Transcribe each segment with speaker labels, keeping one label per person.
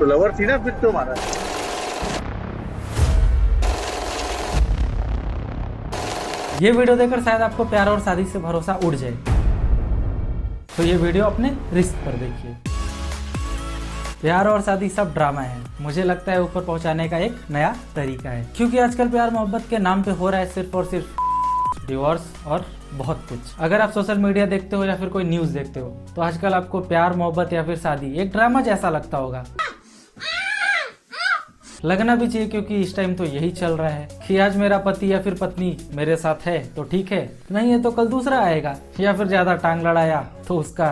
Speaker 1: तो लवर थी ना फिर तो हमारा।
Speaker 2: ये वीडियो देखकर शायद आपको प्यार और शादी से भरोसा उड़ जाए, तो ये वीडियो अपने रिस्क पर देखिए। प्यार और शादी सब ड्रामा है, मुझे लगता है ऊपर पहुंचाने का एक नया तरीका है, क्योंकि आजकल प्यार मोहब्बत के नाम पे हो रहा है सिर्फ और सिर्फ डिवोर्स और बहुत कुछ। अगर आप सोशल मीडिया देखते हो या फिर कोई न्यूज देखते हो तो आजकल आपको प्यार मोहब्बत या फिर शादी एक ड्रामा जैसा लगता होगा। लगना भी चाहिए, क्योंकि इस टाइम तो यही चल रहा है कि आज मेरा पति या फिर पत्नी मेरे साथ है तो ठीक है, नहीं है तो कल दूसरा आएगा, या फिर ज्यादा टांग लड़ाया तो उसका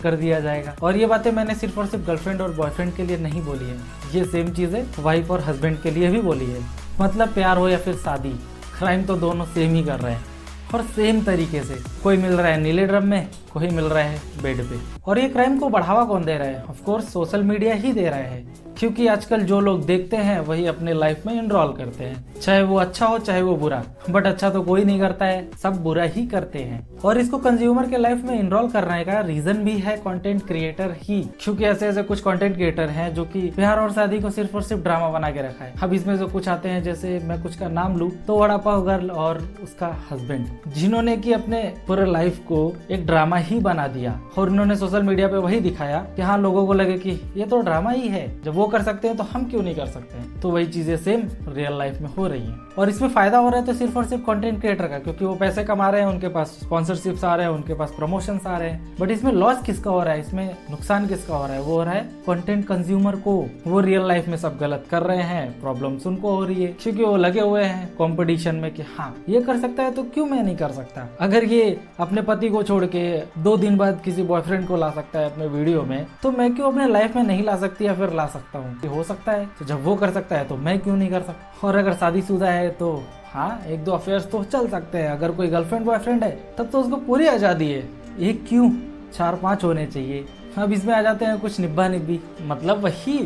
Speaker 2: कर दिया जाएगा। और ये बातें मैंने सिर्फ और सिर्फ गर्लफ्रेंड और बॉयफ्रेंड के लिए नहीं बोली है, ये सेम चीजें वाइफ और हस्बैंड के लिए भी बोली है। मतलब प्यार हो या फिर शादी, क्राइम तो दोनों सेम ही कर रहे हैं और सेम तरीके से। कोई मिल रहा है नीले ड्रम में, कोई मिल रहा है बेड पे। और ये क्राइम को बढ़ावा कौन दे रहा है? ऑफ कोर्स सोशल मीडिया ही दे रहा है, क्योंकि आजकल जो लोग देखते हैं वही अपने लाइफ में इनरोल करते हैं, चाहे वो अच्छा हो चाहे वो बुरा। बट अच्छा तो कोई नहीं करता है, सब बुरा ही करते हैं। और इसको कंज्यूमर के लाइफ में इनरोल करने का रीजन भी है कंटेंट क्रिएटर ही, क्योंकि ऐसे ऐसे कुछ कंटेंट क्रिएटर हैं जो कि प्यार और शादी को सिर्फ और सिर्फ ड्रामा बना के रखा है। अब इसमें जो कुछ आते हैं, जैसे मैं कुछ का नाम लूं तो वड़ा पाव गर्ल और उसका हस्बैंड, जिन्होंने की अपने पूरे लाइफ को एक ड्रामा ही बना दिया। और उन्होंने सोशल मीडिया पे वही दिखाया कि हाँ, लोगों को लगे कि ये तो ड्रामा ही है, जब वो कर सकते हैं तो हम क्यों नहीं कर सकते हैं। तो वही चीजें सेम रियल लाइफ में हो रही हैं। और इसमें फायदा हो रहा है तो सिर्फ और सिर्फ कंटेंट क्रिएटर का, क्योंकि वो पैसे कमा रहे हैं, उनके पास स्पॉन्सरशिप्स आ रहे हैं, उनके पास प्रमोशंस आ रहे हैं। बट इसमें लॉस किसका हो रहा है, इसमें नुकसान किसका हो रहा है? वो हो रहा है कंटेंट कंज्यूमर को। वो रियल लाइफ में सब गलत कर रहे हैं, प्रॉब्लम्स उनको हो रही है, क्योंकि वो लगे हुए हैं कंपटीशन में कि हाँ ये कर सकता है तो क्यों मैं नहीं कर सकता। अगर ये अपने पति को छोड़ के 2 दिन बाद किसी बॉयफ्रेंड को ला सकता है अपने वीडियो में, तो मैं क्यों अपने लाइफ में नहीं ला सकती या फिर ला सकता हूँ? हो सकता है, तो जब वो कर सकता है तो मैं क्यों नहीं कर सकता। और अगर शादीशुदा है तो हाँ, 1-2 अफेयर्स तो चल सकते हैं। अगर कोई गर्लफ्रेंड बॉयफ्रेंड है तब तो उसको पूरी आजादी है, एक क्यों 4-5 होने चाहिए। अब इसमें आ जाते हैं कुछ निब्बा निब्बी, मतलब वही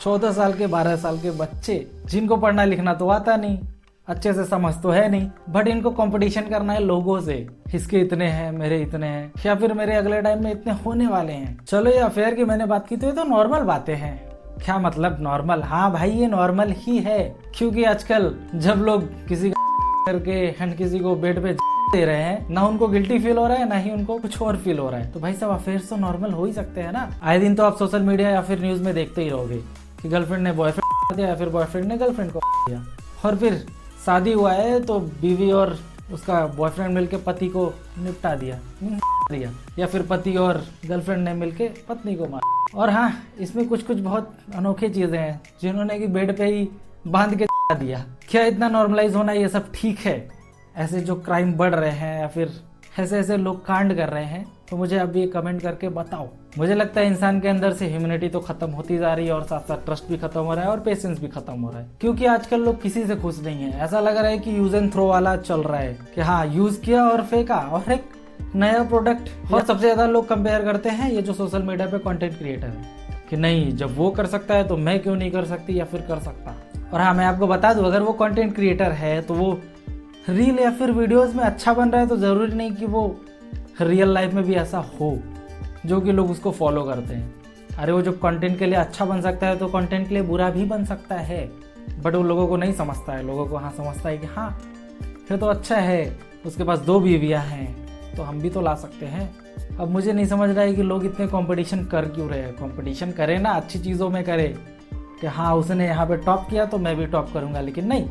Speaker 2: 14 साल के 12 साल के बच्चे, जिनको पढ़ना लिखना तो आता नहीं, अच्छे से समझ तो है नहीं, बट इनको कंपटीशन करना है लोगों से, इसके इतने हैं मेरे इतने हैं, या फिर मेरे अगले टाइम में इतने होने वाले हैं। चलो ये अफेयर की मैंने बात की तो ये तो नॉर्मल बातें हैं। क्या मतलब नॉर्मल? हाँ भाई, ये नॉर्मल ही है, क्योंकि आजकल जब लोग किसी करके एंड किसी को बेड पे दे रहे हैं, ना उनको गिल्टी फील हो रहा है, ना ही उनको कुछ और फील हो रहा है। तो भाई साहब, अफेयर तो नॉर्मल हो ही सकते हैं ना। आए दिन तो आप सोशल मीडिया या फिर न्यूज में देखते ही रहोगे कि गर्लफ्रेंड ने बॉयफ्रेंड दिया या फिर बॉयफ्रेंड ने गर्लफ्रेंड को दिया। और फिर शादी हुआ है तो बीवी और उसका बॉयफ्रेंड मिलके पति को निपटा दिया, या फिर पति और गर्लफ्रेंड ने मिलके पत्नी को मारा। और हाँ, इसमें कुछ कुछ बहुत अनोखी चीजें हैं, जिन्होंने कि बेड पे ही बांध के दिया। क्या इतना नॉर्मलाइज होना ये सब ठीक है? ऐसे जो क्राइम बढ़ रहे हैं या फिर ऐसे ऐसे लोग कांड कर रहे हैं, तो मुझे अब ये कमेंट करके बताओ। मुझे लगता है इंसान के अंदर से ह्यूमैनिटी तो खत्म होती जा रही है, और साथ साथ ट्रस्ट भी खत्म हो रहा है और पेशेंस भी खत्म हो रहा है, क्योंकि आजकल लोग किसी से खुश नहीं है। ऐसा लग रहा है कि यूज एंड थ्रो वाला चल रहा है कि हाँ, यूज किया और फेंका और एक नया प्रोडक्ट। और सबसे ज्यादा लोग कंपेयर करते हैं ये जो सोशल मीडिया पे कंटेंट क्रिएटर है कि नहीं, जब वो कर सकता है तो मैं क्यों नहीं कर सकती या फिर कर सकता। और हाँ, मैं आपको बता दूं, अगर वो कंटेंट क्रिएटर है तो वो रील या फिर वीडियोस में अच्छा बन रहा है, तो जरूरी नहीं कि वो रियल लाइफ में भी ऐसा हो जो कि लोग उसको फॉलो करते हैं। अरे वो जो कंटेंट के लिए अच्छा बन सकता है तो कंटेंट के लिए बुरा भी बन सकता है, बट वो लोगों को नहीं समझता है। लोगों को हाँ समझता है कि हाँ ये तो अच्छा है, उसके पास 2 बीवियाँ हैं तो हम भी तो ला सकते हैं। अब मुझे नहीं समझ रहा है कि लोग इतने कंपटीशन कर क्यों रहे हैं। कंपटीशन करे ना, अच्छी चीज़ों में करे कि हाँ उसने यहाँ पे टॉप किया तो मैं भी टॉप करूँगा, लेकिन नहीं,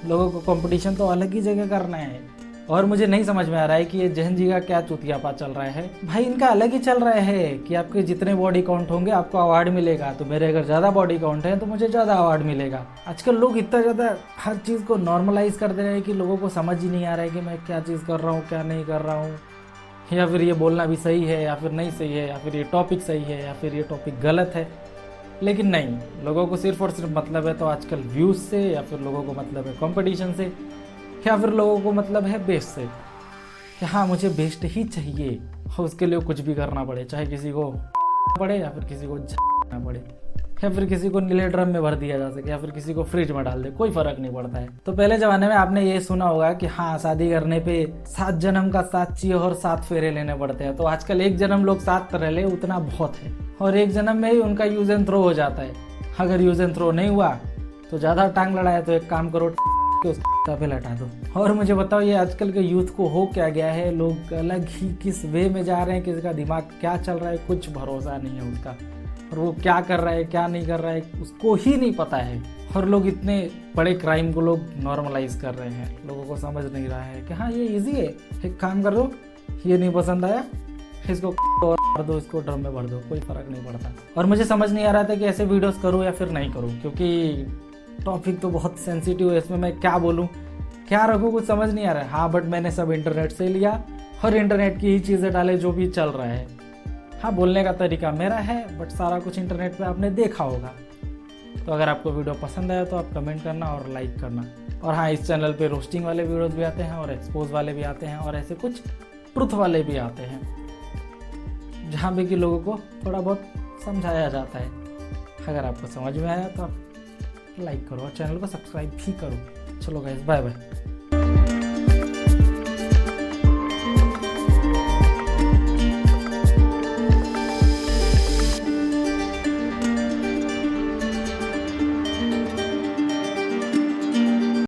Speaker 2: लोगों को कंपटीशन तो अलग ही जगह करना है। और मुझे नहीं समझ में आ रहा है कि ये जहन जी का क्या चुतियापा चल रहा है। भाई इनका अलग ही चल रहा है कि आपके जितने बॉडी काउंट होंगे आपको अवार्ड मिलेगा, तो मेरे अगर ज़्यादा बॉडी काउंट है तो मुझे ज़्यादा अवार्ड मिलेगा। आजकल लोग इतना ज़्यादा हर चीज़ को नॉर्मलाइज कर दे रहे हैं कि लोगों को समझ ही नहीं आ रहा है कि मैं क्या चीज़ कर रहा हूँ, क्या नहीं कर रहा हूँ, या फिर ये बोलना भी सही है या फिर नहीं सही है, या फिर ये टॉपिक सही है या फिर ये टॉपिक गलत है। लेकिन नहीं, लोगों को सिर्फ और सिर्फ मतलब है तो आजकल व्यूज़ से, या फिर लोगों को मतलब है कंपटीशन से, या फिर लोगों को मतलब है बेस्ट से कि हाँ मुझे बेस्ट ही चाहिए, और उसके लिए कुछ भी करना पड़े, चाहे किसी को पड़े या फिर किसी को ना पड़े, या फिर किसी को नीले ड्रम में भर दिया जा सके, या फिर किसी को फ्रिज में डाल दे, कोई फर्क नहीं पड़ता है। तो पहले जमाने में आपने ये सुना होगा कि हाँ, शादी करने पे 7 जन्म का साथ चाहिए और 7 फेरे लेने पड़ते हैं। तो आजकल 1 जन्म लोग साथ रह ले उतना बहुत है, और 1 जन्म में ही उनका यूज एंड थ्रो हो जाता है। अगर यूज एंड थ्रो नहीं हुआ तो ज्यादा टांग लड़ाया तो एक काम करो, उसका पे लटा दो। और मुझे बताओ, ये आजकल के यूथ को हो क्या गया है? लोग अलग ही किस वे में जा रहे हैं, किसी का दिमाग क्या चल रहा है, कुछ भरोसा नहीं है उसका, और वो क्या कर रहा है क्या नहीं कर रहा है उसको ही नहीं पता है। और लोग इतने बड़े क्राइम को लोग नॉर्मलाइज कर रहे हैं, लोगों को समझ नहीं रहा है कि हाँ ये इजी है, एक काम कर दो, ये नहीं पसंद आया इसको भर दो, इसको ड्रम में भर दो, कोई फर्क नहीं पड़ता। और मुझे समझ नहीं आ रहा था कि ऐसे वीडियोस करूँ या फिर नहीं करूँ, क्योंकि टॉपिक तो बहुत सेंसिटिव है, इसमें मैं क्या बोलूँ क्या रखूँ कुछ समझ नहीं आ रहा है। हाँ, बट मैंने सब इंटरनेट से लिया और इंटरनेट की ही चीज़ें डाले जो भी चल रहा है। हाँ, बोलने का तरीका मेरा है, बट सारा कुछ इंटरनेट पे आपने देखा होगा। तो अगर आपको वीडियो पसंद आया तो आप कमेंट करना और लाइक करना। और हाँ, इस चैनल पे रोस्टिंग वाले वीडियोस भी आते हैं और एक्सपोज वाले भी आते हैं और ऐसे कुछ ट्रुथ वाले भी आते हैं, जहाँ पे कि लोगों को थोड़ा बहुत समझाया जाता है। अगर आपको समझ में आया तो आप लाइक करो और चैनल को सब्सक्राइब भी करो। चलो गाइस, बाय बाय।